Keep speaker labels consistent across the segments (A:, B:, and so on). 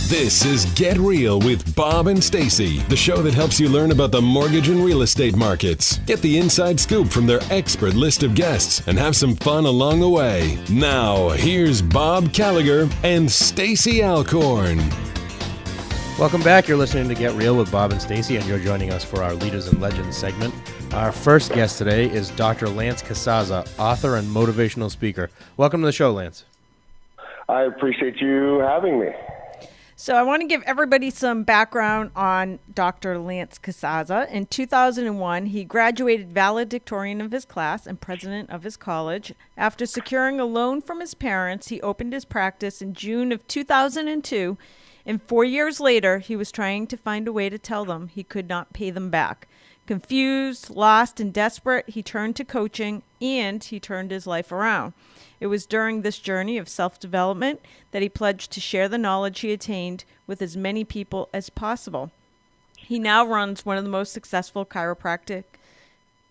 A: This is Get Real with Bob and Stacy, the show that helps you learn about the mortgage and real estate markets. Get the inside scoop from their expert list of guests and have some fun along the way. Now, here's Bob Gallagher and Stacy Alcorn.
B: Welcome back. You're listening to Get Real with Bob and Stacy, and you're joining us for our Leaders and Legends segment. Our first guest today is Dr. Lance Casazza, author and motivational speaker. Welcome to the show, Lance.
C: I appreciate you having me.
D: So I want to give everybody some background on Dr. Lance Casazza. In 2001, he graduated valedictorian of his class and president of his college. After securing a loan from his parents, he opened his practice in June of 2002, and 4 years later, he was trying to find a way to tell them he could not pay them back. Confused, lost, and desperate, he turned to coaching, and he turned his life around. It was during this journey of self-development that he pledged to share the knowledge he attained with as many people as possible. He now runs one of the most successful chiropractic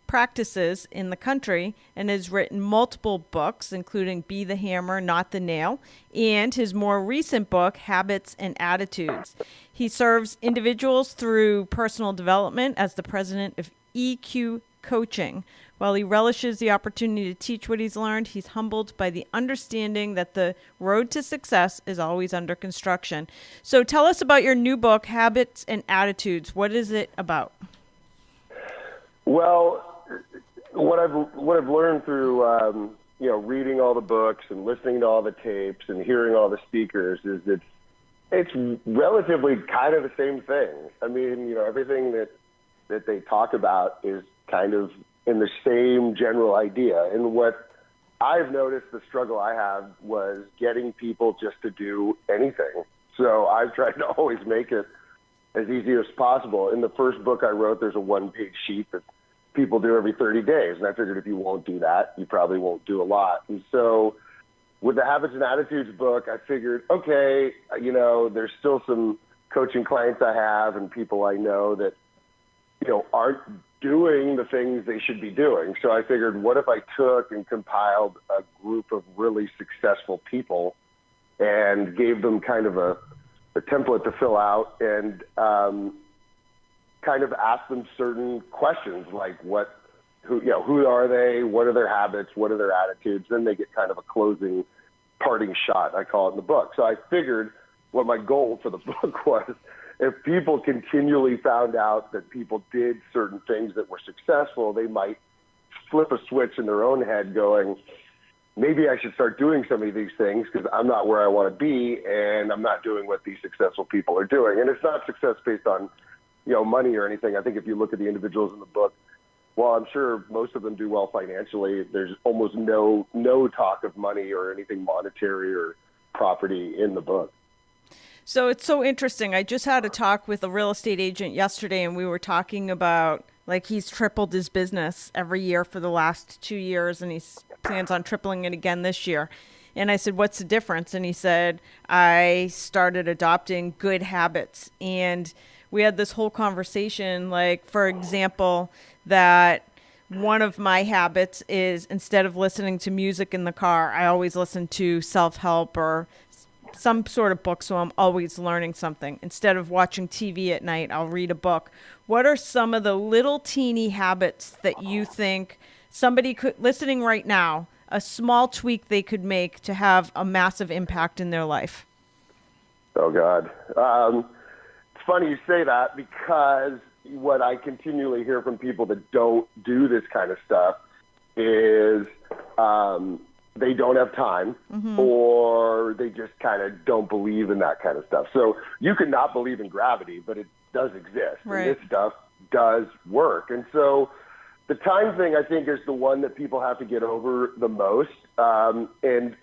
D: practices in the country and has written multiple books, including Be the Hammer, Not the Nail, and his more recent book, Habits and Attitudes. He serves individuals through personal development as the president of EQ Coaching. While he relishes the opportunity to teach what he's learned, he's humbled by the understanding that the road to success is always under construction. So tell us about your new book, Habits and Attitudes. What is it about?
C: Well, what I've learned through reading all the books and listening to all the tapes and hearing all the speakers is that it's relatively kind of the same thing. I mean, everything that they talk about is kind of in the same general idea. And what I've noticed the struggle I had was getting people just to do anything. So I've tried to always make it as easy as possible. In the first book I wrote, there's a one-page sheet that people do every 30 days. And I figured if you won't do that, you probably won't do a lot. And so with the Habits and Attitudes book, I figured, okay, there's still some coaching clients I have and people I know that, aren't doing the things they should be doing. So I figured, what if I took and compiled a group of really successful people and gave them kind of a template to fill out and kind of ask them certain questions like who are they? What are their habits? What are their attitudes? Then they get kind of a closing parting shot, I call it in the book. So I figured what my goal for the book was, if people continually found out that people did certain things that were successful, they might flip a switch in their own head going, maybe I should start doing some of these things because I'm not where I want to be and I'm not doing what these successful people are doing. And it's not success based on, money or anything. I think if you look at the individuals in the book, while I'm sure most of them do well financially, there's almost no talk of money or anything monetary or property in the book.
D: So it's so interesting. I just had a talk with a real estate agent yesterday, and we were talking about, he's tripled his business every year for the last 2 years, and he plans on tripling it again this year. And I said, what's the difference? And he said, I started adopting good habits. And we had this whole conversation, for example, that one of my habits is instead of listening to music in the car, I always listen to self-help or some sort of book, so I'm always learning something. Instead of watching TV at night, I'll read a book. What are some of the little teeny habits that you think somebody could, listening right now, a small tweak they could make to have a massive impact in their life?
C: Oh, God. It's funny you say that because what I continually hear from people that don't do this kind of stuff is they don't have time, or they just kind of don't believe in that kind of stuff. So you can not believe in gravity, but it does exist.
D: Right.
C: And this stuff does work. And so the time thing, I think, is the one that people have to get over the most. And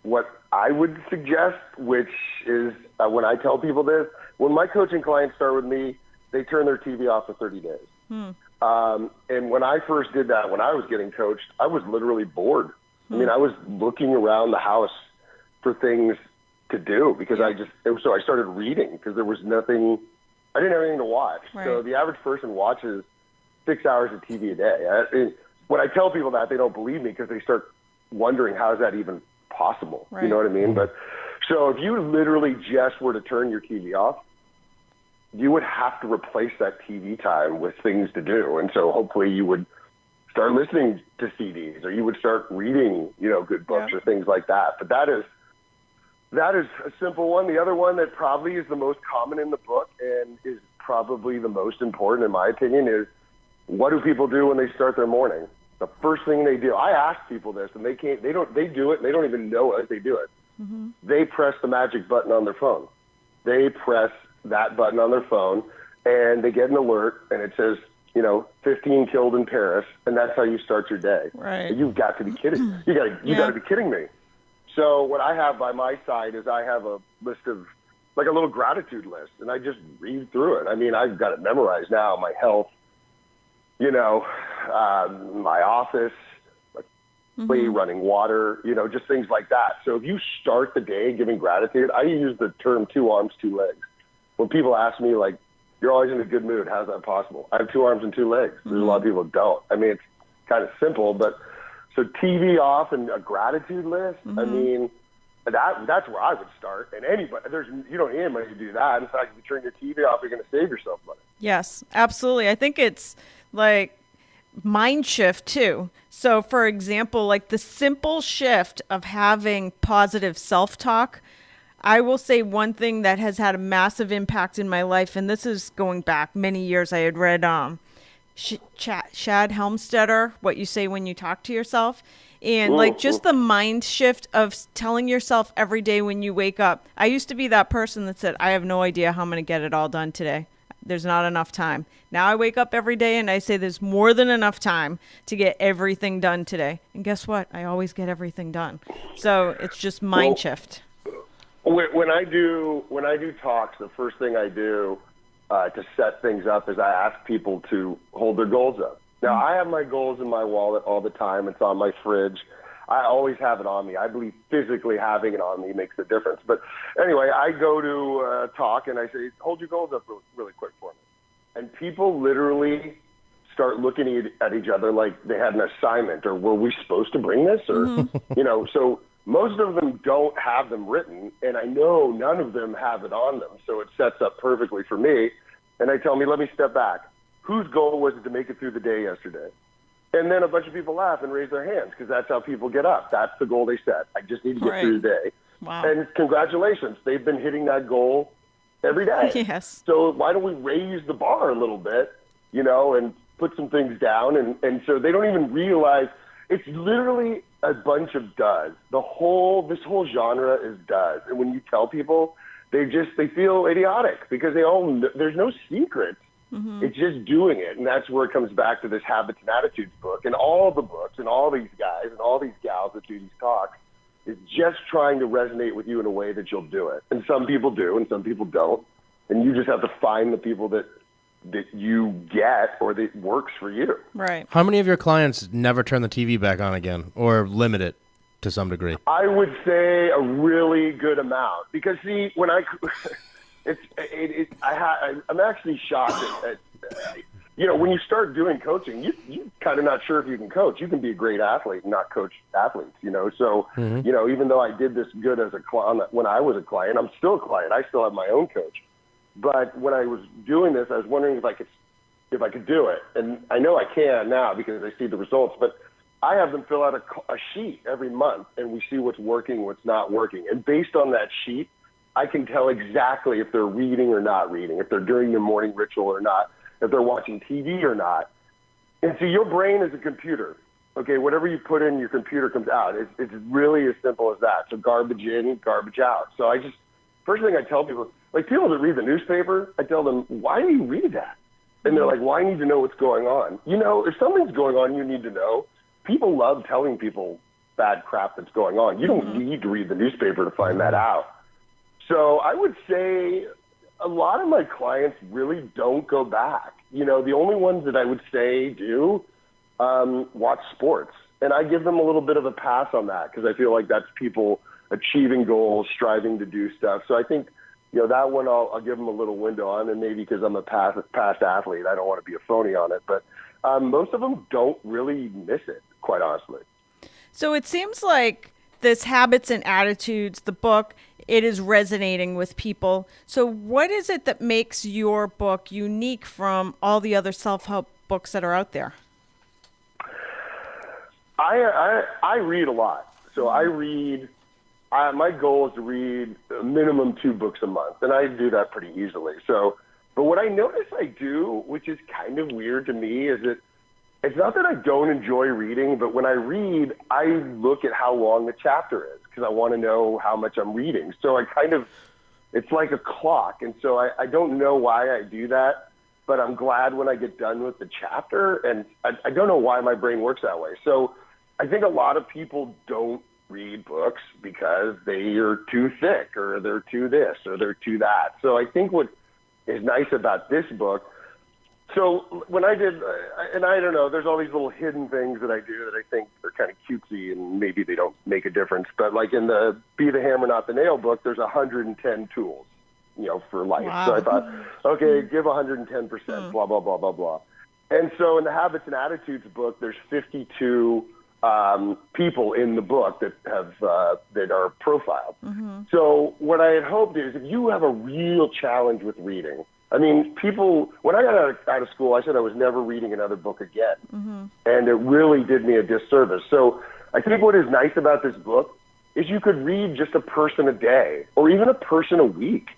C: what I would suggest, which is when I tell people this, when my coaching clients start with me, they turn their TV off for 30 days. And when I first did that, when I was getting coached, I was literally bored. I mean, I was looking around the house for things to do because so I started reading because there was nothing, I didn't have anything to watch.
D: Right.
C: So the average person watches 6 hours of TV a day. When I tell people that, they don't believe me because they start wondering how is that even possible?
D: Right.
C: You know what I mean? But So if you literally just were to turn your TV off, you would have to replace that TV time with things to do. And so hopefully you would start listening to CDs, or you would start reading, good books or things like that. But that is a simple one. The other one that probably is the most common in the book and is probably the most important, in my opinion, is what do people do when they start their morning? The first thing they do. I ask people this, and they do it, and they don't even know it. They do it. Mm-hmm. They press the magic button on their phone. They press that button on their phone, and they get an alert, and it says, 15 killed in Paris, and that's how you start your day.
D: Right.
C: You've got to be kidding. You got to be kidding me. So what I have by my side is I have a list of, like a little gratitude list, and I just read through it. I mean, I've got it memorized now. My health, my office, running water, just things like that. So if you start the day giving gratitude, I use the term 2 arms, 2 legs. When people ask me, like, you're always in a good mood, how's that possible? I have 2 arms and 2 legs. There's a lot of people who don't. I mean, it's kind of simple, but so TV off and a gratitude list, I mean, that's where I would start. And anybody, you don't need anybody to do that. In fact, if you turn your TV off, you're going to save yourself money.
D: Yes, absolutely. I think it's like mind shift too. So for example, like the simple shift of having positive self-talk, I will say one thing that has had a massive impact in my life, and this is going back many years. I had read Shad Helmstetter, What You Say When You Talk to Yourself. And like just the mind shift of telling yourself every day when you wake up. I used to be that person that said, I have no idea how I'm going to get it all done today. There's not enough time. Now I wake up every day and I say there's more than enough time to get everything done today. And guess what? I always get everything done. So it's just mind shift.
C: When I do talks, the first thing I do to set things up is I ask people to hold their goals up. Now, I have my goals in my wallet all the time. It's on my fridge. I always have it on me. I believe physically having it on me makes a difference. But anyway, I go to talk and I say, hold your goals up really quick for me. And people literally start looking at each other like they had an assignment, or were we supposed to bring this? Or, so most of them don't have them written, and I know none of them have it on them. So it sets up perfectly for me. And they tell me, let me step back. Whose goal was it to make it through the day yesterday? And then a bunch of people laugh and raise their hands because that's how people get up. That's the goal they set. I just need to get through the day.
D: Wow.
C: And congratulations. They've been hitting that goal every day.
D: Yes.
C: So why don't we raise the bar a little bit, and put some things down? And so they don't even realize it's literally a bunch of does. This whole genre is does. And when you tell people, they feel idiotic because there's no secrets. It's just doing it. And that's where it comes back to this Habits and Attitudes book. And all the books and all these guys and all these gals that do these talks is just trying to resonate with you in a way that you'll do it. And some people do and some people don't. And you just have to find the people that you get or that works for you.
D: Right.
B: How many of your clients never turn the TV back on again or limit it to some degree?
C: I would say a really good amount. Because, see, when I'm actually shocked at when you start doing coaching, you're kind of not sure if you can coach. You can be a great athlete and not coach athletes, So, even though I did this good as a client, when I was a client, I'm still a client. I still have my own coach. But when I was doing this, I was wondering if I could do it. And I know I can now because I see the results. But I have them fill out a sheet every month, and we see what's working, what's not working. And based on that sheet, I can tell exactly if they're reading or not reading, if they're doing their morning ritual or not, if they're watching TV or not. And so your brain is a computer. Okay, whatever you put in, your computer comes out. It's really as simple as that. So garbage in, garbage out. So first thing I tell people, like people that read the newspaper, I tell them, why do you read that? And they're like, well, I need to know what's going on. If something's going on, you need to know. People love telling people bad crap that's going on. You don't need to read the newspaper to find that out. So I would say a lot of my clients really don't go back. The only ones that I would say do watch sports. And I give them a little bit of a pass on that because I feel like that's people achieving goals, striving to do stuff. So I think, that one I'll give them a little window on, and maybe because I'm a past athlete, I don't want to be a phony on it. But most of them don't really miss it, quite honestly.
D: So it seems like this Habits and Attitudes, the book, it is resonating with people. So what is it that makes your book unique from all the other self-help books that are out there?
C: I read a lot. So I read, my goal is to read a minimum 2 books a month, and I do that pretty easily. So, but what I notice I do, which is kind of weird to me, is that it's not that I don't enjoy reading, but when I read, I look at how long the chapter is because I want to know how much I'm reading. So it's like a clock. And so I don't know why I do that, but I'm glad when I get done with the chapter. And I don't know why my brain works that way. So I think a lot of people don't read books because they are too thick or they're too this or they're too that. So I think what is nice about this book, so when I did, and I don't know, there's all these little hidden things that I do that I think are kind of cutesy and maybe they don't make a difference. But like in the Be the Hammer, Not the Nail book, there's 110 tools, for life.
D: Wow.
C: So I thought, okay, give 110%, blah, blah, blah, blah, blah. And so in the Habits and Attitudes book, there's 52 people in the book that are profiled. Mm-hmm. So what I had hoped is if you have a real challenge with reading, I mean, when I got out of school, I said I was never reading another book again. Mm-hmm. And it really did me a disservice. So I think what is nice about this book is you could read just a person a day or even a person a week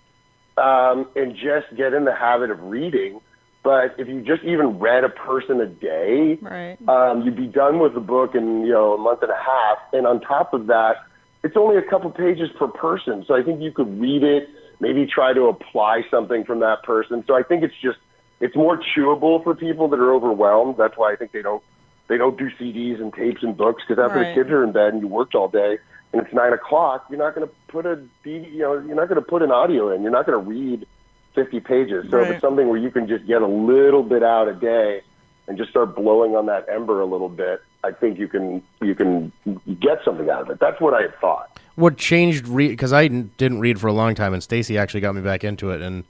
C: and just get in the habit of reading. But if you just even read a person a day,
D: right.
C: You'd be done with the book in a month and a half. And on top of that, it's only a couple pages per person. So I think you could read it, maybe try to apply something from that person. So I think it's more chewable for people that are overwhelmed. That's why I think they don't do CDs and tapes and books, because after the kids are in bed and you worked all day and it's 9 o'clock, you're not going to put you're not going to put an audio in. You're not going to read 50 pages. So if it's something where you can just get a little bit out a day and just start blowing on that ember a little bit, I think you can get something out of it. That's what I had thought.
B: What changed, because I didn't read for a long time, and Stacy actually got me back into it, and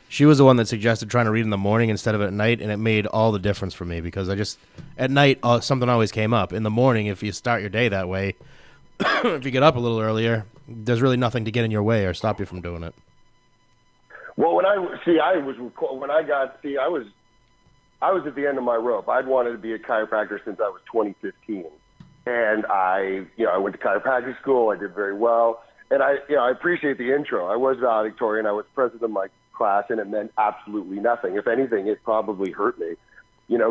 B: she was the one that suggested trying to read in the morning instead of at night, and it made all the difference for me, because at night, something always came up. In the morning, if you start your day that way, if you get up a little earlier, there's really nothing to get in your way or stop you from doing it.
C: Well, I was at the end of my rope. I'd wanted to be a chiropractor since I was 2015. And I went to chiropractic school. I did very well. And I appreciate the intro. I was valedictorian. I was president of my class, and it meant absolutely nothing. If anything, it probably hurt me.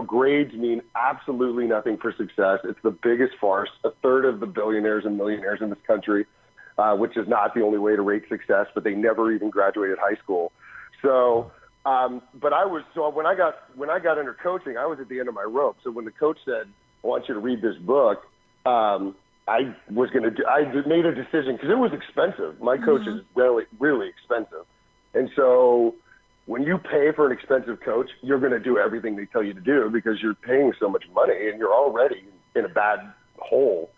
C: Grades mean absolutely nothing for success. It's the biggest farce. A third of the billionaires and millionaires in this country, which is not the only way to rate success, but they never even graduated high school. So, when I got into coaching, I was at the end of my rope. So when the coach said, "I want you to read this book," I made a decision because it was expensive. My coach is really, really expensive. And so when you pay for an expensive coach, you're going to do everything they tell you to do because you're paying so much money and you're already in a bad hole.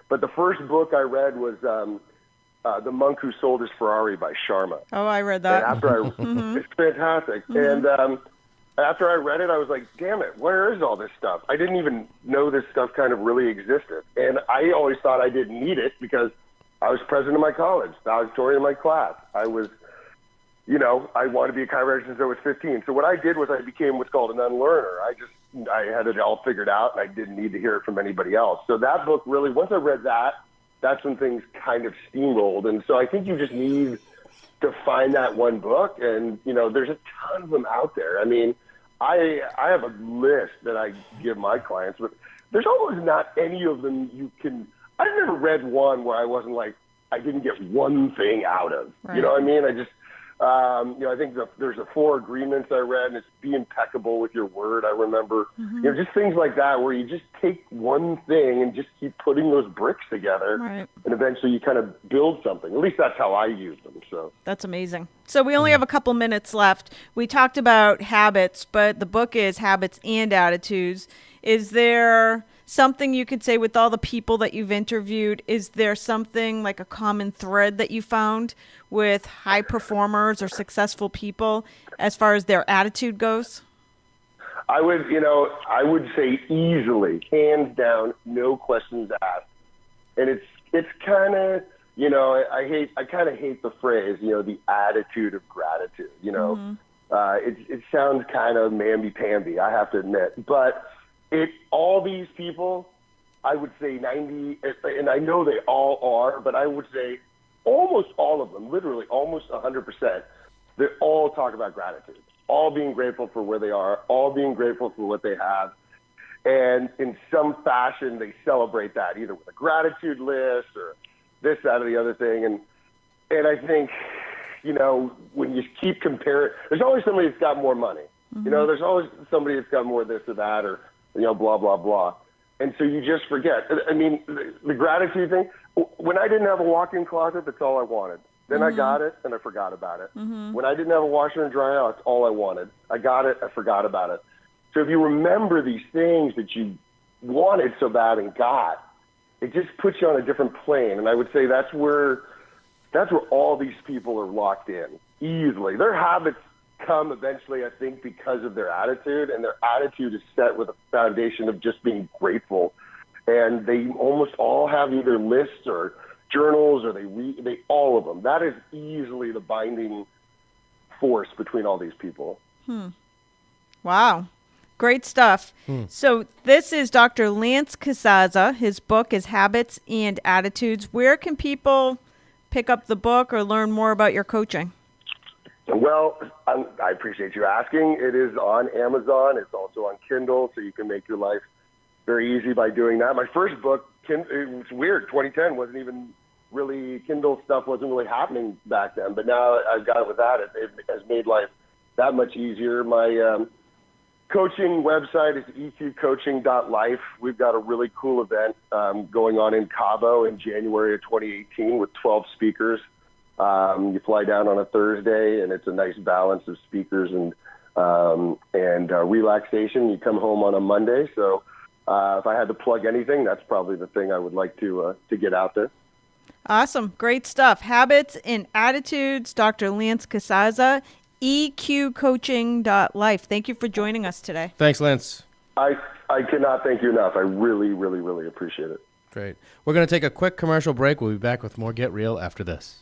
C: But the first book I read was The Monk Who Sold His Ferrari by Sharma.
D: Oh, I read that.
C: And it's fantastic. Mm-hmm. And after I read it, I was like, damn it, where is all this stuff? I didn't even know this stuff kind of really existed. And I always thought I didn't need it because I was president of my college, valedictorian of my class. I was, I wanted to be a chiropractor since I was 15. So what I did was I became what's called an unlearner. I had it all figured out, and I didn't need to hear it from anybody else. So that book really, once I read that, that's when things kind of steamrolled. And so I think you just need to find that one book, and there's a ton of them out there. I mean, I have a list that I give my clients, but there's almost not any of them I've never read one where I wasn't like, I didn't get one thing out of. Right. You know what I mean? I just, I think there's the 4 agreements I read, and it's be impeccable with your word. I remember, just things like that where you just take one thing and just keep putting those bricks together, right, and eventually you kind of build something. At least that's how I use them. So
D: that's amazing. So we only have a couple minutes left. We talked about habits, but the book is Habits and Attitudes. Is there something you could say with all the people that you've interviewed? Is there something like a common thread that you found with high performers or successful people as far as their attitude goes?
C: I would say easily, hands down, no questions asked. And it's kind of, I kind of hate the phrase, the attitude of gratitude. It sounds kind of mamby-pamby, I have to admit. But all these people, I would say 90, and I know they all are, but I would say almost all of them, literally almost 100%, they all talk about gratitude, all being grateful for where they are, all being grateful for what they have. And in some fashion, they celebrate that either with a gratitude list or this, that, or the other thing. And I think, when you keep comparing, there's always somebody that's got more money. There's always somebody that's got more this or that or, blah, blah, blah. And so you just forget. I mean, the gratitude thing, when I didn't have a walk-in closet, that's all I wanted. Then I got it, and I forgot about it. When I didn't have a washer and dryer, that's all I wanted. I got it, I forgot about it. So if you remember these things that you wanted so bad and got, it just puts you on a different plane. And I would say that's where all these people are locked in easily. Their habits come eventually, I think, because of their attitude, and their attitude is set with a foundation of just being grateful. And they almost all have either lists or journals, or they all of them. That is easily the binding force between all these people.
D: Wow. Great stuff. So this is Dr. Lance Casazza. His book is Habits and Attitudes. Where can people pick up the book or learn more about your coaching?
C: Well, I appreciate you asking. It is on Amazon. It's also on Kindle, so you can make your life very easy by doing that. My first book, it was weird. 2010 wasn't even really, Kindle stuff wasn't really happening back then. But now I've got it with that. It has made life that much easier. My coaching website is eqcoaching.life. We've got a really cool event going on in Cabo in January of 2018 with 12 speakers. You fly down on a Thursday, and it's a nice balance of speakers and relaxation. You come home on a Monday. So if I had to plug anything, that's probably the thing I would like to get out there.
D: Awesome. Great stuff. Habits and Attitudes, Dr. Lance Casazza, eqcoaching.life. Thank you for joining us today.
B: Thanks, Lance.
C: I cannot thank you enough. I really, really, really appreciate it.
B: Great. We're going to take a quick commercial break. We'll be back with more Get Real after this.